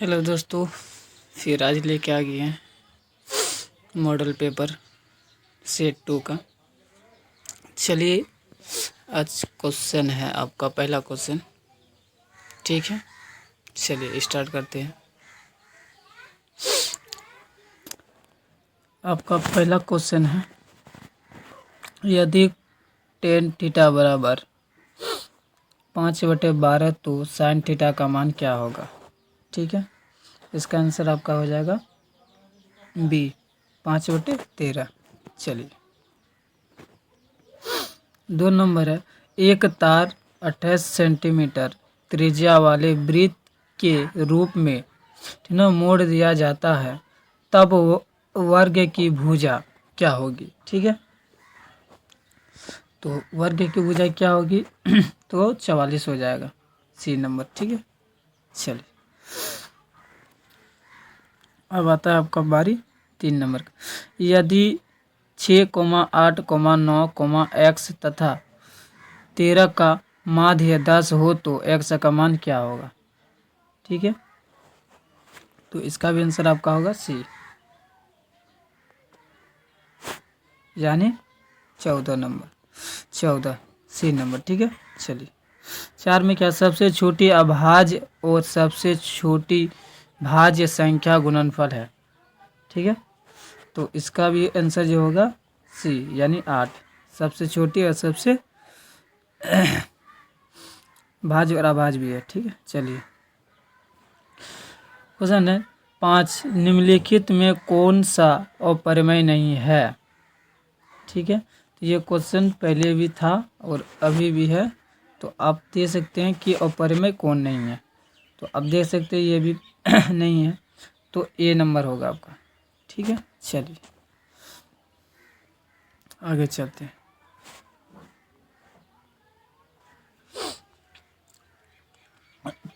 Hello दोस्तों, फिर आज लेके आ गए हैं मॉडल पेपर सेट 2 का। चलिए, आज क्वेश्चन है आपका पहला क्वेश्चन। ठीक है, चलिए स्टार्ट करते हैं। आपका पहला क्वेश्चन है, यदि टेन थीटा बराबर 5/12 तो साइन थीटा का मान क्या होगा। ठीक है, इसका आंसर आपका हो जाएगा बी 5/13। चलिए, 2 नंबर है, एक तार 28 सेंटीमीटर त्रिज्या वाले वृत्त के रूप में ठीक ना मोड़ दिया जाता है, तब वर्ग की भुजा क्या होगी। ठीक है, तो वर्ग की भुजा क्या होगी तो 44 हो जाएगा, सी नंबर। ठीक है, चलिए अब आता है आपका बारी 3 नंबर का। यदि 6,8,9, x तथा 13 का माध्य 10 हो तो x का मान क्या होगा। ठीक है, तो इसका भी आंसर आपका होगा सी, यानी 14 नंबर, 14 सी नंबर। ठीक है, चलिए 4 में क्या, सबसे छोटी अभाज्य और सबसे छोटी भाज्य संख्या गुणनफल है। ठीक है, तो इसका भी आंसर जो होगा सी, यानी 8, सबसे छोटी और सबसे भाज्य और अभाज्य भी है। ठीक है, चलिए क्वेश्चन है 5, निम्नलिखित में कौन सा अपरिमेय नहीं है। ठीक है, तो ये क्वेश्चन पहले भी था और अभी भी है, तो आप दे सकते हैं कि अपरिमेय कौन नहीं है, तो आप देख सकते हैं ये भी नहीं है, तो ए नंबर होगा आपका। ठीक है, चलिए आगे चलते हैं।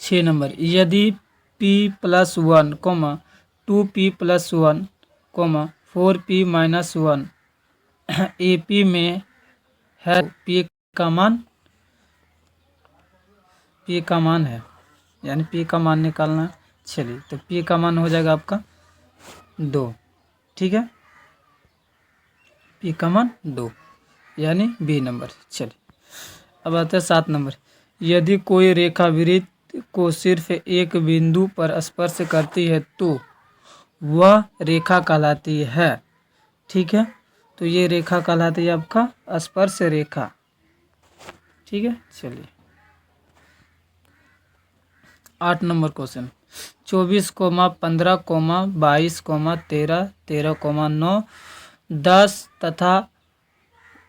6 नंबर, यदि p+1, 2p+1, 4p-1 AP में है, p का मान है, यानी p का मान निकालना है। चलिए, तो p का मान हो जाएगा आपका 2। ठीक है, p का मान 2, यानी बी नंबर। चलिए अब आता है 7 नंबर, यदि कोई रेखा वृत्त को सिर्फ एक बिंदु पर स्पर्श करती है तो वह रेखा कहलाती है। ठीक है, तो ये रेखा कहलाती है आपका स्पर्श रेखा। ठीक है, चलिए 8 नंबर क्वेश्चन, 24, 15, 22, 13, 13, 9, 10 तथा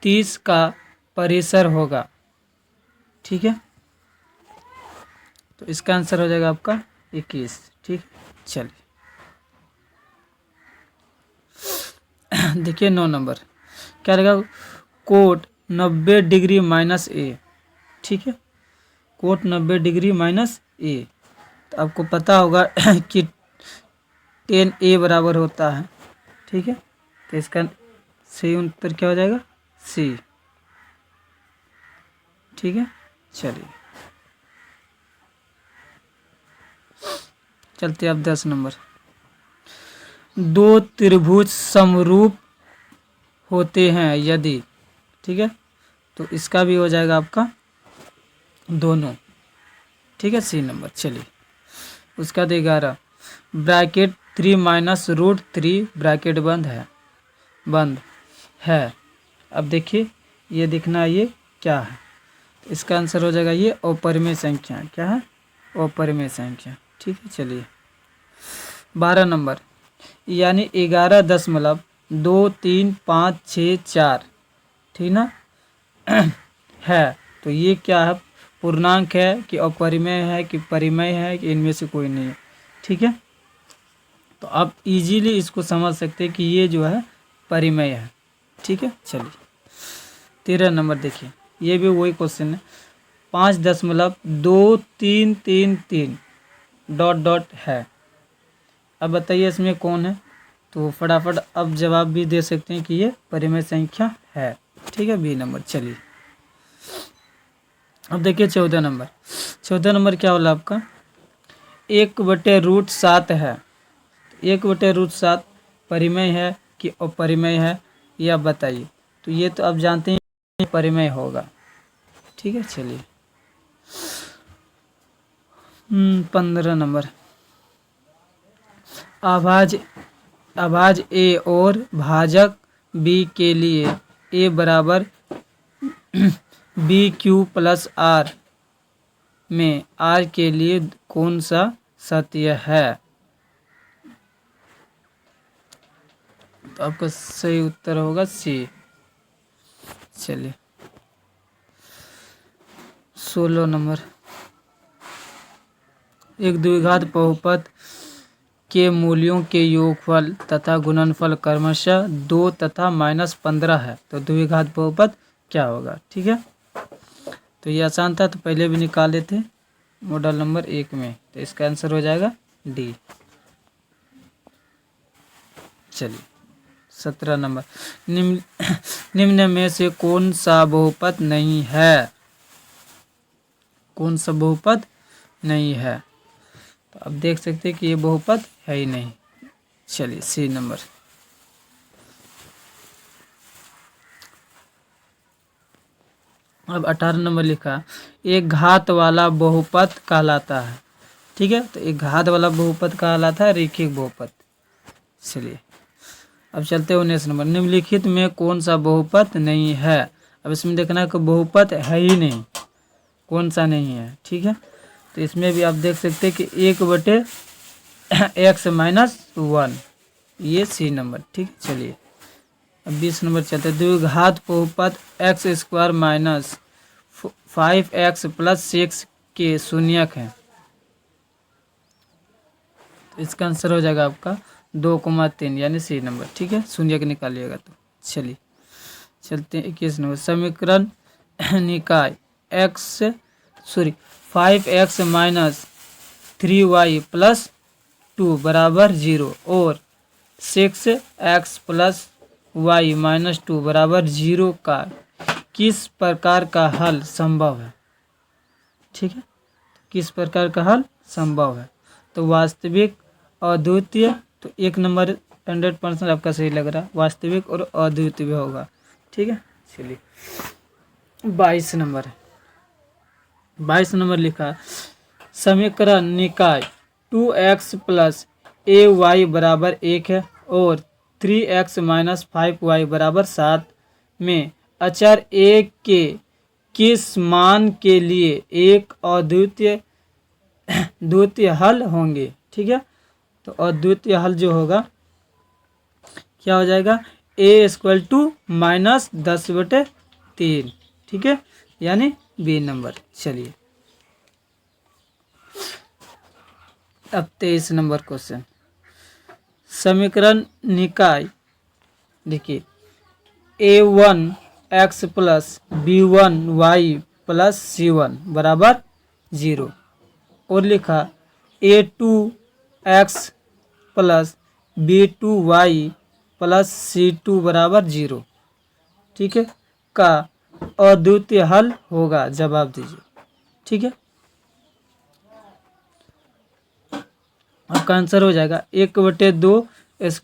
30 का परिसर होगा। ठीक है, तो इसका आंसर हो जाएगा आपका 21। ठीक, चलिए देखिए 9 नंबर क्या रहेगा, कोट 90 डिग्री माइनस ए। ठीक है, कोट 90 डिग्री माइनस ए, तो आपको पता होगा कि 10A बराबर होता है। ठीक है, तो इसका सही उत्तर क्या हो जाएगा, सी। ठीक है, चलिए चलते अब 10 नंबर, 2 त्रिभुज समरूप होते हैं यदि। ठीक है, तो इसका भी हो जाएगा आपका दोनों। ठीक है, सी नंबर। चलिए उसका 11, ब्रैकेट 3 - ब्रैकेट बंद है। अब देखिए ये दिखना, ये क्या है, इसका आंसर हो जाएगा ये अपरिमेय संख्या। क्या है, अपरिमेय संख्या। ठीक है, चलिए 12 नंबर, यानी 11.23564। ठीक ना है, तो ये क्या है, पूर्णांक है कि अपरिमेय है कि परिमेय है कि इनमें से कोई नहीं है। ठीक है, तो आप इजीली इसको समझ सकते हैं कि ये जो है परिमेय है। ठीक है, चलिए 13 नंबर देखिए, ये भी वही क्वेश्चन है, 5.2333 ... है। अब बताइए इसमें कौन है, तो फटाफट अब जवाब भी दे सकते हैं कि ये परिमेय संख्या है। ठीक है, बी नंबर। चलिए अब देखिए 14 नंबर, 14 नंबर क्या होला आपका, 1/√7 है। 1/√7 परिमेय है कि अपरिमेय है, ये आप बताइए। तो ये तो आप जानते हैं परिमेय होगा। ठीक है, चलिए 15 नंबर। अभाज ए और भाजक बी के लिए ए बराबर BQ+R में R के लिए कौन सा सत्य है? तो आपका सही उत्तर होगा सी। चलिए 16 नंबर। एक द्विघात बहुपद के मूल्यों के योगफल तथा गुणनफल क्रमशः 2 तथा -15 है, तो द्विघात बहुपद क्या होगा? ठीक है, तो ये आसान था, तो पहले भी निकाले थे मॉडल नंबर 1 में, तो इसका आंसर हो जाएगा डी। चलिए 17 नंबर। निम्न में से कौन सा बहुपद नहीं है? कौन सा बहुपद नहीं है? तो आप देख सकते हैं कि ये बहुपद है ही नहीं। चलिए सी नंबर। अब 18 नंबर लिखा, एक घात वाला बहुपद कहलाता है। ठीक है, तो एक घात वाला बहुपद कहलाता है रैखिक बहुपद। चलिए अब चलते हैं 19 नंबर। निम्नलिखित में कौन सा बहुपद नहीं है? अब इसमें देखना है कि बहुपद है ही नहीं, कौन सा नहीं है। ठीक है, तो इसमें भी आप देख सकते हैं कि 1/x-1, ये सी नंबर। ठीक है, चलिए अब 20 नंबर चलते हैं। द्विघात बहुपद x² - 5x + 6 के शून्यक हैं। तो इसका आंसर हो जाएगा आपका 2,3 यानी सी नंबर। ठीक है, शून्यक निकालिएगा। तो चलिए चलते हैं 21 नंबर। समीकरण निकाय 5x - 3y + 2 = 0 और 6x + y - 2 = 0 का किस प्रकार का हल संभव है? ठीक है, किस प्रकार का हल संभव है? तो वास्तविक, अद्वितीय, तो 1 नंबर 100% आपका सही लग रहा है, वास्तविक और अद्वितीय भी होगा। ठीक है, चलिए 22 नंबर। 22 नंबर लिखा, समीकरण निकाय 2x + ay = 1 है और 3x - 5y = 7 में अचर a के किस मान के लिए एक द्वितीय हल होंगे? ठीक है, तो अद्वितीय हल जो होगा क्या हो जाएगा? a = -10/3। ठीक है, यानी बी नंबर। चलिए अब 23 नंबर क्वेश्चन। समीकरण निकाय देखिए a1x + b1y + c1 = 0 और लिखा a2x + b2y + c2 = 0। ठीक है, का अद्वितीय हल होगा, जवाब दीजिए। ठीक है, आपका आंसर हो जाएगा 1/2 =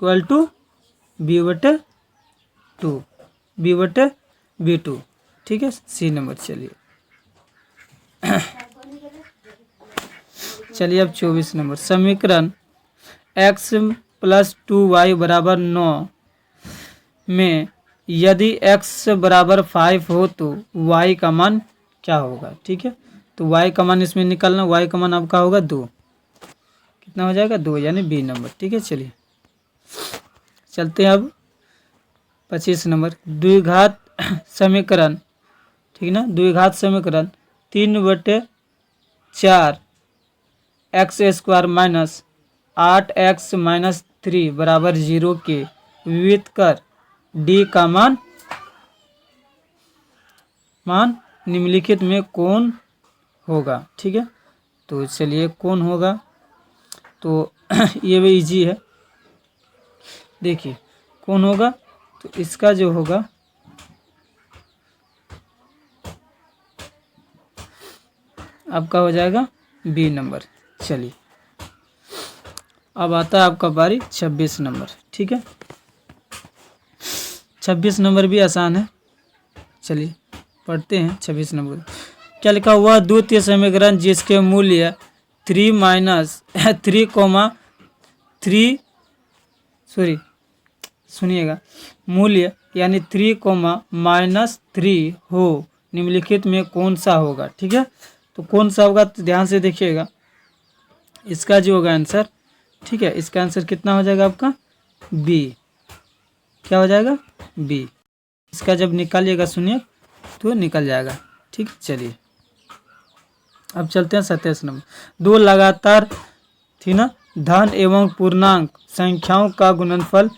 b/2 ठीक है, सी नंबर। चलिए अब 24 नंबर। समीकरण x + 2y = 9 में यदि x = 5 हो तो y का मान क्या होगा? ठीक है, तो y का मान इसमें निकालना, y का मान आपका होगा 2। कितना हो जाएगा? 2, यानी बी नंबर। ठीक है, चलिए चलते हैं अब 25 नंबर। द्विघात समीकरण, ठीक ना, द्विघात समीकरण 3/4 x² - 8x - 3 = 0 के विविध कर d का मान निम्नलिखित में कौन होगा? ठीक है, तो चलिए कौन होगा, तो ये भी इजी है। देखिए कौन होगा, तो इसका जो होगा आपका हो जाएगा बी नंबर। चलिए अब आता है आपका बारी 26 नंबर। ठीक है, 26 नंबर भी आसान है, चलिए पढ़ते हैं 26 नंबर। क्या लिखा हुआ? द्वितीय समीकरण जिसके मूल्य 3 माइनस 3 सॉरी सुनिएगा, मूल्य यानी 3 हो, निम्नलिखित में कौन सा होगा? ठीक है, तो कौन सा होगा तो ध्यान से देखिएगा, इसका जो होगा आंसर, ठीक है, इसका आंसर कितना हो जाएगा आपका? बी। क्या हो जाएगा? बी। इसका जब निकालिएगा सुनिए तो निकल जाएगा। ठीक, चलिए अब चलते हैं 27 नंबर। दो लगातार थी ना धन एवं पूर्णांक संख्याओं का गुणनफल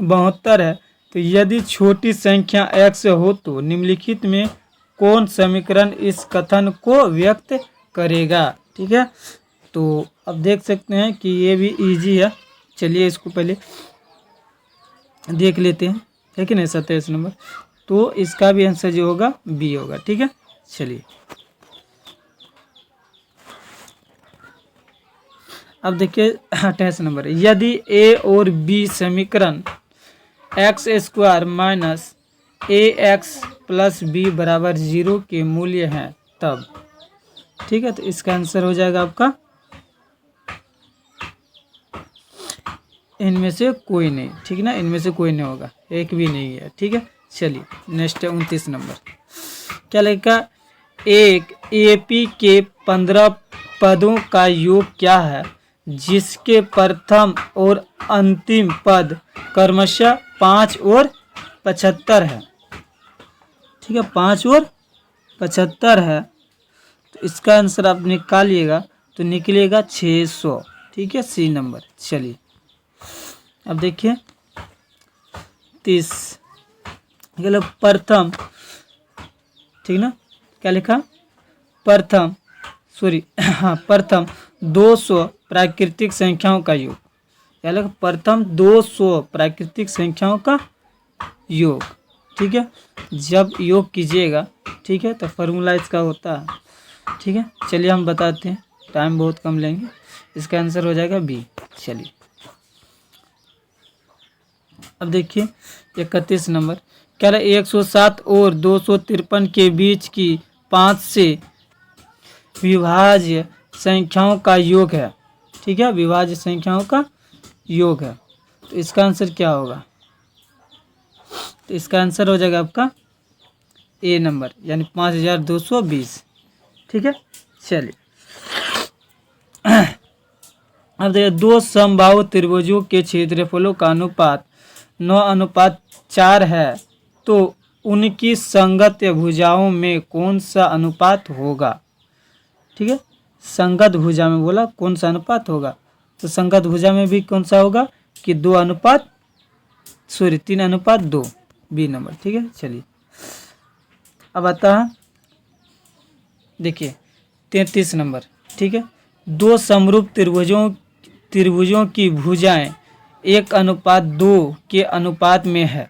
72 है, तो यदि छोटी संख्या x हो तो निम्नलिखित में कौन समीकरण इस कथन को व्यक्त करेगा? ठीक है, तो अब देख सकते हैं कि ये भी इजी है, चलिए इसको पहले देख लेते हैं, है कि नहीं? 27 नंबर, तो इसका भी आंसर जो होगा बी होगा। ठीक है, चलिए अब देखिए 28 नंबर। यदि ए और बी समीकरण x² minus ax plus B बराबर 0 के मूल्य हैं तब, ठीक है, तो इसका आंसर हो जाएगा आपका इनमें से कोई नहीं। ठीक ना, इनमें से कोई नहीं होगा, एक भी नहीं है। ठीक है, चलिए नेक्स्ट है 29 नंबर। क्या लिखा? एक एपी के 15 पदों का योग क्या है जिसके प्रथम और अंतिम पद क्रमशः 5 और 75 है? ठीक है, 5 और 75 है, तो इसका आंसर आप निकालिएगा तो निकलेगा 600। ठीक है, सी नंबर। चलिए अब देखिए 30 प्रथम, ठीक ना, क्या लिखा? प्रथम हाँ, प्रथम 200 प्राकृतिक संख्याओं का योग, क्या लिखा? प्रथम 200 प्राकृतिक संख्याओं का योग। ठीक है, जब योग कीजिएगा, ठीक है, तो फॉर्मूला इसका होता है। ठीक है, चलिए हम बताते हैं, टाइम बहुत कम लेंगे, इसका आंसर हो जाएगा बी। चलिए अब देखिए 31 नंबर। क्या है? 107 और 253 के बीच की 5 से विभाज्य संख्याओं का योग है। ठीक है, विभाज्य संख्याओं का योग है, तो इसका आंसर क्या होगा? तो इसका आंसर हो जाएगा आपका ए नंबर, यानी 5220। ठीक है, चलिए अब देखिए, दो समबाहु त्रिभुजों के क्षेत्रफलों का अनुपात 9:4 है, तो उनकी संगत भुजाओं में कौन सा अनुपात होगा? ठीक है, संगत भुजा में बोला कौन सा अनुपात होगा, तो संगत भुजा में भी कौन सा होगा कि 3:2, बी नंबर। ठीक है, चलिए अब आता है देखिए 33 नंबर। ठीक है, दो समरूप त्रिभुजों की भुजाएं 1:2 के अनुपात में है,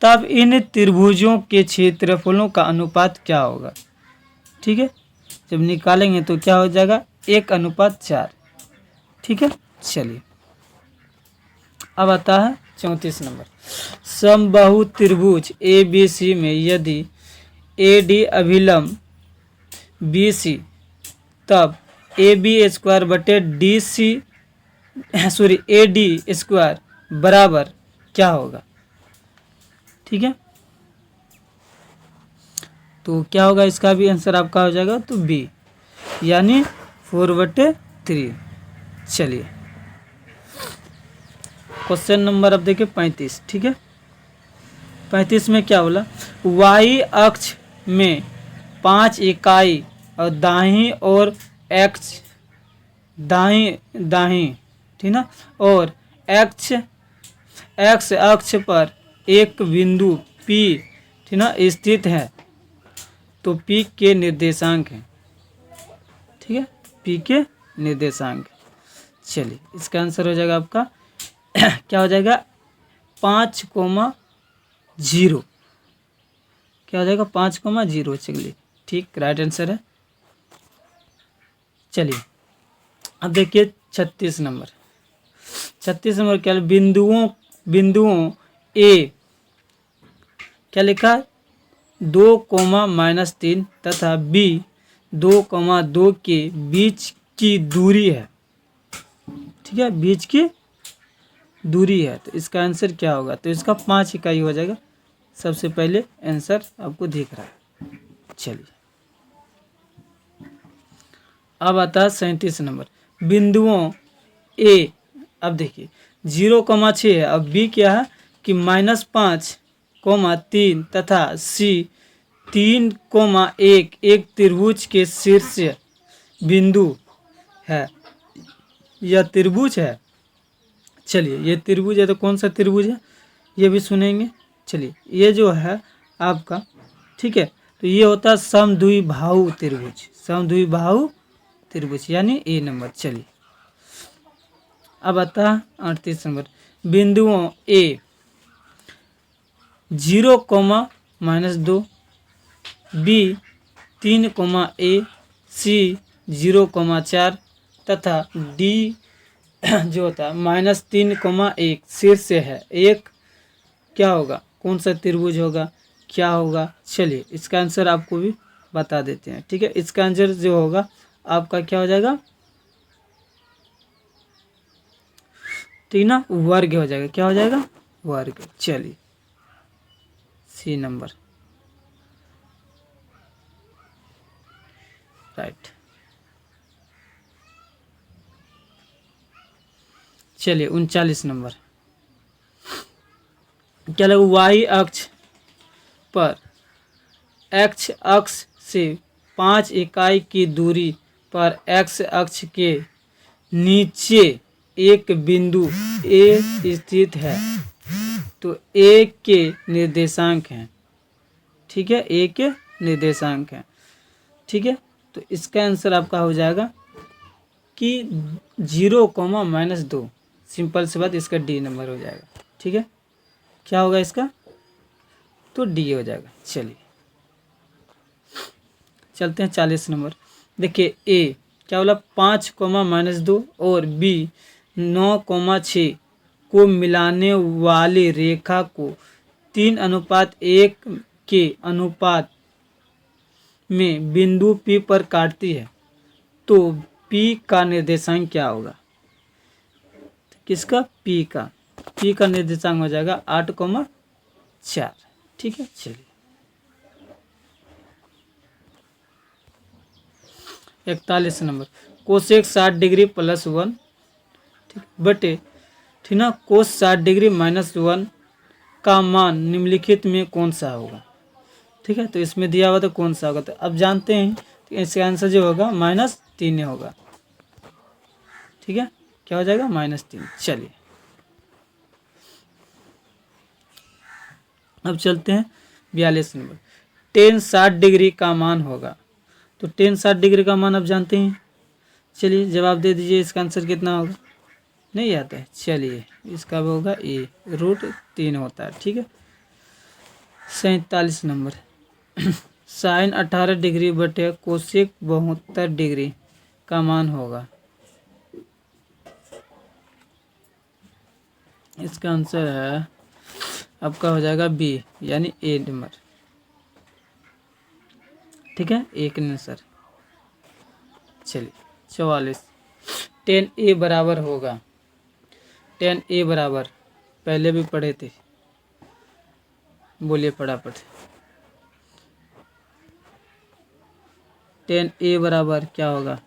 तब इन त्रिभुजों के क्षेत्रफलों का अनुपात क्या होगा? ठीक है, जब निकालेंगे तो क्या हो जाएगा? 1:4। ठीक है, चलिए अब आता है 34 नंबर। समबाहु त्रिभुज ABC में यदि AD अभिलंब BC, तब AB² बटे AD² बराबर क्या होगा? ठीक है, तो क्या होगा? इसका भी आंसर आपका हो जाएगा तो बी, यानी 4/3। चलिए क्वेश्चन नंबर अब देखिए 35। ठीक है, 35 में क्या बोला? y अक्ष में 5 इकाई और दाहिनी और x दाहिनी, ठीक ना, और x अक्ष पर एक बिंदु P, ठीक ना, स्थित है, तो P के निर्देशांक हैं। ठीक है, P के निर्देशांक। चलिए इसका आंसर हो जाएगा आपका क्या हो जाएगा? 5,0। क्या हो जाएगा? 5,0। चलिए ठीक, राइट आंसर है। चलिए अब देखिए 36 नंबर। 36 नंबर क्या बिंदुओं ए क्या लिखा, 2, -3 तथा बी 2, 2 के बीच की दूरी है। ठीक है, बीच की दूरी है, तो इसका आंसर क्या होगा, तो इसका 5 इकाई हो जाएगा। सबसे पहले आंसर आपको दिख रहा है। चलिए अब आता है 37 नंबर। बिंदुओं ए, अब देखिए 0, 6 है। अब बी क्या है कि -5, 3 तथा सी 3, 1 एक त्रिभुज के शीर्ष बिंदु है। यह त्रिभुज है। चलिए ये त्रिभुज है, तो कौन सा त्रिभुज है ये भी सुनेंगे। चलिए ये जो है आपका, ठीक है, तो ये होता है समद्विबाहु त्रिभुज। समद्विबाहु त्रिभुज यानी ए नंबर। चलिए अब आता है 38 नंबर। बिंदुओं ए 0, -2, बी 3, सी 0, 4 तथा डी जो होता है -3, 1 शीर्ष है। एक क्या होगा, कौन सा त्रिभुज होगा, क्या होगा। चलिए इसका आंसर आपको भी बता देते हैं। ठीक है, इसका आंसर जो होगा आपका क्या हो जाएगा, ठीक ना, वर्ग हो जाएगा। क्या हो जाएगा, वर्ग। चलिए सी नंबर राइट। चलिए 39 नंबर। क्या लगा, वाई अक्ष पर एक्स अक्ष से 5 इकाई की दूरी पर एक्स अक्ष के नीचे एक बिंदु ए स्थित है। तो ए के निर्देशांक हैं। ठीक है, ए के निर्देशांक हैं। ठीक है, तो इसका आंसर आपका हो जाएगा कि 0, -2। सिंपल सी बात, इसका डी नंबर हो जाएगा। ठीक है, क्या होगा इसका, तो डी हो जाएगा। चलिए चलते हैं 40 नंबर। देखिए ए क्या बोला, 5, -2 और बी 9, 6 को मिलाने वाली रेखा को 3:1 के अनुपात में बिंदु P पर काटती है। तो P का निर्देशांक क्या होगा, किसका, P का निर्देशांक हो जाएगा 8, 4। ठीक है, चलिए 41 नंबर। कोसेक 60 डिग्री +1, ठीक बटे, ठीक ना, कोस 60 डिग्री -1 का मान निम्नलिखित में कौन सा होगा। ठीक है, तो इसमें दिया हुआ तो कौन सा होगा, तो अब जानते हैं। तो इसका आंसर जो होगा -3 होगा। ठीक है, क्या हो जाएगा, -3। चलिए अब चलते हैं 42 नंबर। टेन 60 डिग्री का मान होगा। तो टेन 60 डिग्री का मान आप जानते हैं। चलिए जवाब दे दीजिए, इसका आंसर कितना होगा, नहीं आता है। चलिए इसका भी होगा ए √3 होता है। ठीक है, 47 नंबर। साइन 18 डिग्री बटे कोसेक 72 डिग्री का मान होगा। इसका आंसर है आपका हो जाएगा बी यानी ए नंबर। ठीक है, एक आंसर। चलिए 44। tan A बराबर होगा, tan A बराबर पहले भी पढ़े थे, बोलिए फटाफट। tan A बराबर क्या होगा,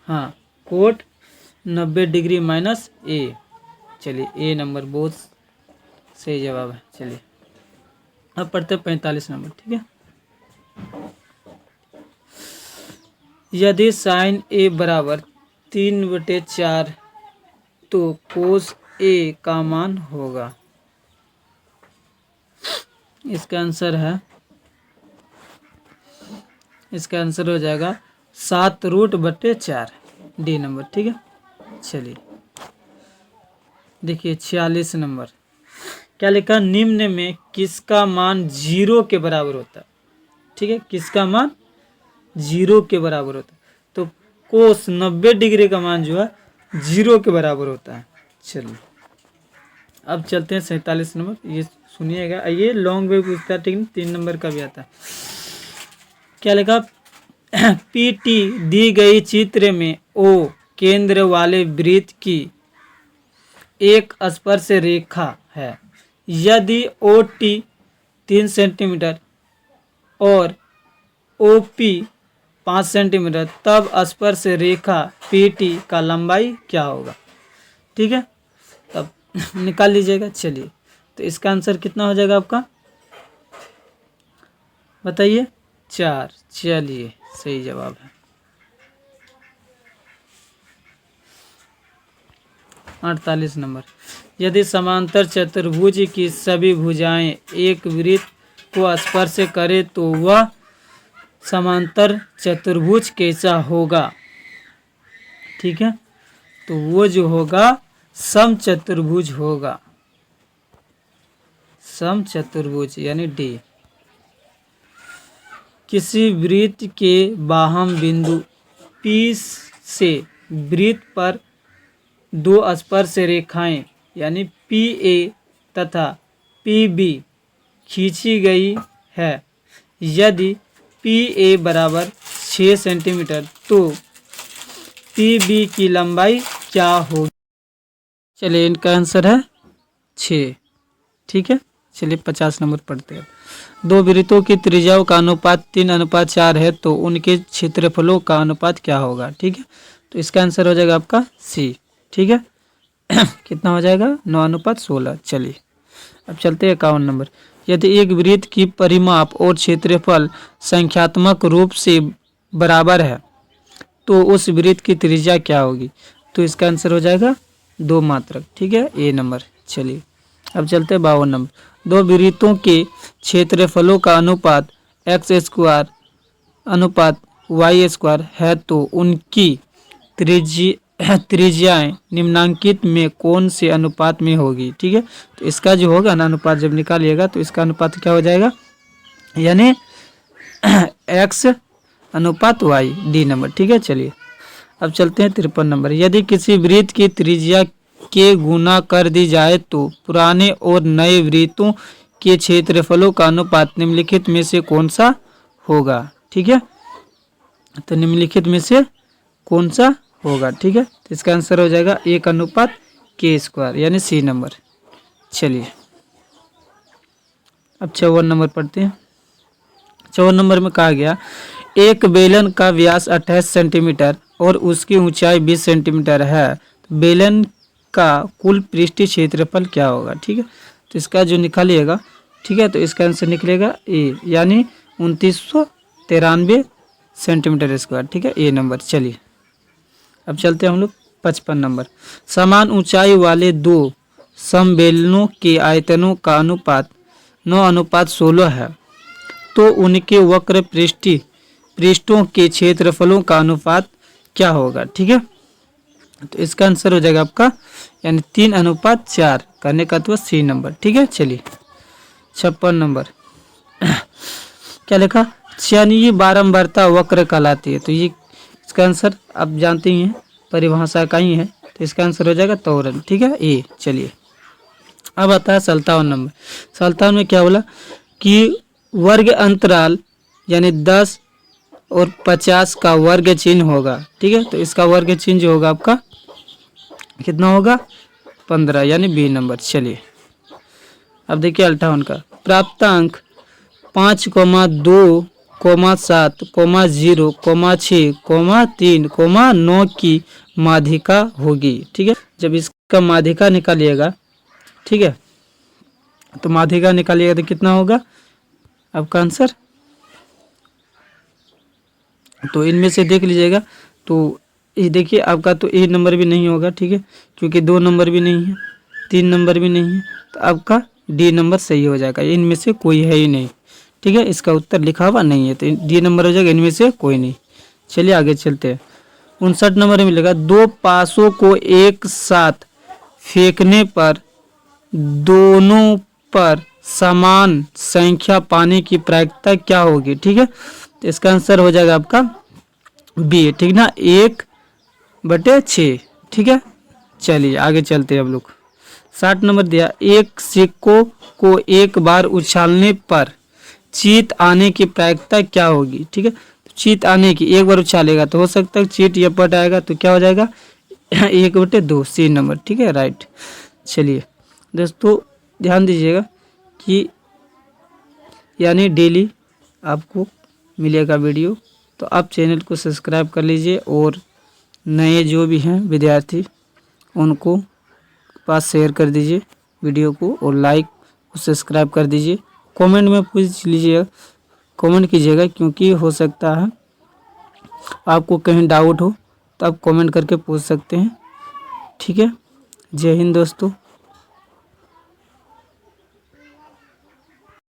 हाँ, कोट 90 डिग्री -A। चलिए ए नंबर बहुत सही जवाब है। चलिए अब पढ़ते 45 नंबर। ठीक है, यदि साइन A बराबर 3/4 तो कोस A का मान होगा। इसका आंसर है, इसका आंसर हो जाएगा 7√4 डी नंबर। ठीक है, चलिए देखिए 46 नंबर। क्या लिखा, निम्न में किसका मान 0 के बराबर होता है। ठीक है, किसका मान 0 के बराबर होता है। तो कोस 90 डिग्री का मान जो है 0 के बराबर होता है। चलिए अब चलते हैं 47 नंबर। ये सुनिएगा, ये लॉन्ग वे पूछता है, ठीक है, 3 नंबर का भी आता है। क्या लिखा? पीटी दी गई चित्र में ओ केंद्र वाले वृत्त की एक स्पर्श रेखा है। यदि ओ टी 3 सेंटीमीटर और ओ पी 5 सेंटीमीटर, तब स्पर्श रेखा पी टी का लंबाई क्या होगा? ठीक है, तब निकाल लीजिएगा। चलिए, तो इसका आंसर कितना हो जाएगा आपका, बताइए? 4। चलिए, सही जवाब है। 48 नंबर। यदि समांतर चतुर्भुज की सभी भुजाएं एक वृत्त को स्पर्श करे तो वह समांतर चतुर्भुज कैसा होगा? ठीक है, तो वो जो होगा समचतुर्भुज होगा। समचतुर्भुज यानी डी। किसी वृत्त के बाह्य बिंदु P से वृत्त पर 2 स्पर्श रेखाएं यानी PA तथा PB खींची गई है। यदि PA बराबर 6 सेंटीमीटर तो PB की लंबाई क्या होगी? चलिए, इनका आंसर है 6। ठीक है, चलिए 50 नंबर पढ़ते हैं। 2 वृत्तों की त्रिज्याओं का अनुपात 3:4 है तो उनके क्षेत्रफलों का अनुपात क्या होगा? ठीक है, तो इसका आंसर हो जाएगा आपका सी। ठीक है कितना हो जाएगा? 9:16। चलिए अब चलते हैं 51 नंबर। यदि एक वृत्त की परिमाप और क्षेत्रफल संख्यात्मक रूप से बराबर है तो उस वृत्त की त्रिज्या क्या होगी? तो इसका आंसर हो जाएगा 2 मात्रक। ठीक है, ए नंबर। चलिए अब चलते हैं 52 नंबर। 2 वृत्तों के क्षेत्रफलों का अनुपात x² अनुपात y² है तो उनकी त्रिज्याएं निम्नांकित में कौन से अनुपात में होगी? ठीक है, तो इसका जो होगा ना अनुपात जब निकालिएगा तो इसका अनुपात क्या हो जाएगा, यानी x अनुपात y, डी नंबर। ठीक है, चलिए अब चलते हैं 53 नंबर। यदि किसी वृत्त की त्रिज्या के गुना कर दी जाए तो पुराने और नए वृत्तों के क्षेत्रफलों का अनुपात निम्नलिखित में से कौन सा होगा? ठीक है, तो निम्नलिखित में से कौन सा होगा? ठीक है, तो इसका आंसर हो जाएगा 1:k² यानी सी नंबर। चलिए अब 54 नंबर पढ़ते हैं। 54 नंबर में कहा गया एक बेलन का व्यास 28 सेंटीमीटर और उसकी ऊंचाई 20 सेंटीमीटर है, तो बेलन का कुल पृष्ठीय क्षेत्रफल क्या होगा? ठीक है, तो इसका जो निकालिएगा, ठीक है, तो इसका आंसर निकलेगा ए यानी 2993 सेंटीमीटर स्क्वायर। ठीक है, ए नंबर। चलिए अब चलते हैं हम लोग 55 नंबर। समान ऊंचाई वाले 2 समबेलनों के आयतनों का अनुपात 9:16 है तो उनके वक्र पृष्ठों के क्षेत्रफलों का अनुपात क्या होगा? ठीक है, तो इसका आंसर हो जाएगा आपका यानी 3:4 करने का तो सी नंबर। ठीक है, चलिए 56 नंबर। क्या लिखा? चयनीय बारंबारता वक्र कहलाती है, तो ये इसका आंसर आप जानते ही हैं, परिभाषा का ही है, तो इसका आंसर हो जाएगा त्वरण। ठीक है, ए। चलिए अब आता है 57 नंबर। 57 में क्या बोला कि वर्ग अंतराल यानी 10 और 50 का वर्ग चिन्ह होगा। ठीक है, तो इसका वर्ग चिन्ह जो होगा आपका कितना होगा? 15 यानी बी नंबर। चलिए अब देखिए 58 का प्राप्तांक 5,2, 7, 0, 6, 3, 9 की माध्यिका होगी। ठीक है, जब इसका माध्यिका निकालिएगा, ठीक है, तो माध्यिका निकालिएगा तो कितना होगा आपका आंसर? तो इनमें से देख लीजिएगा, तो ये देखिए आपका तो ए नंबर भी नहीं होगा। ठीक है, क्योंकि 2 नंबर भी नहीं है, 3 नंबर भी नहीं है, तो आपका डी नंबर सही हो जाएगा। इनमें से कोई है ही नहीं। ठीक है, इसका उत्तर लिखा हुआ नहीं है, तो डी नंबर हो जाएगा, इनमें से कोई नहीं। चलिए आगे चलते हैं। 59 नंबर में मिलेगा 2 पासों को एक साथ फेंकने पर दोनों पर समान संख्या पाने की प्रायिकता क्या होगी? ठीक है, तो इसका आंसर हो जाएगा आपका बी, ठीक ना, 1/6, ठीक है। चलिए आगे चलते हैं हम लोग। 60 नंबर दिया, एक सिक्कों को एक बार उछालने पर चीत आने की प्रायिकता क्या होगी, ठीक है। तो चीत आने की, एक बार उछालेगा तो हो सकता है चीट या पट आएगा, तो क्या हो जाएगा 1/2, सी नंबर, ठीक है, राइट। चलिए दोस्तों ध्यान दीजिएगा कि यानी डेली आपको मिलेगा वीडियो, तो आप चैनल को सब्सक्राइब कर लीजिए और नए जो भी हैं विद्यार्थी उनको पास शेयर कर दीजिए वीडियो को, और लाइक और सब्सक्राइब कर दीजिए। कमेंट में पूछ लीजिएगा, कमेंट कीजिएगा, क्योंकि हो सकता है आपको कहीं डाउट हो तो आप कमेंट करके पूछ सकते हैं, ठीक है। जय हिंद दोस्तों।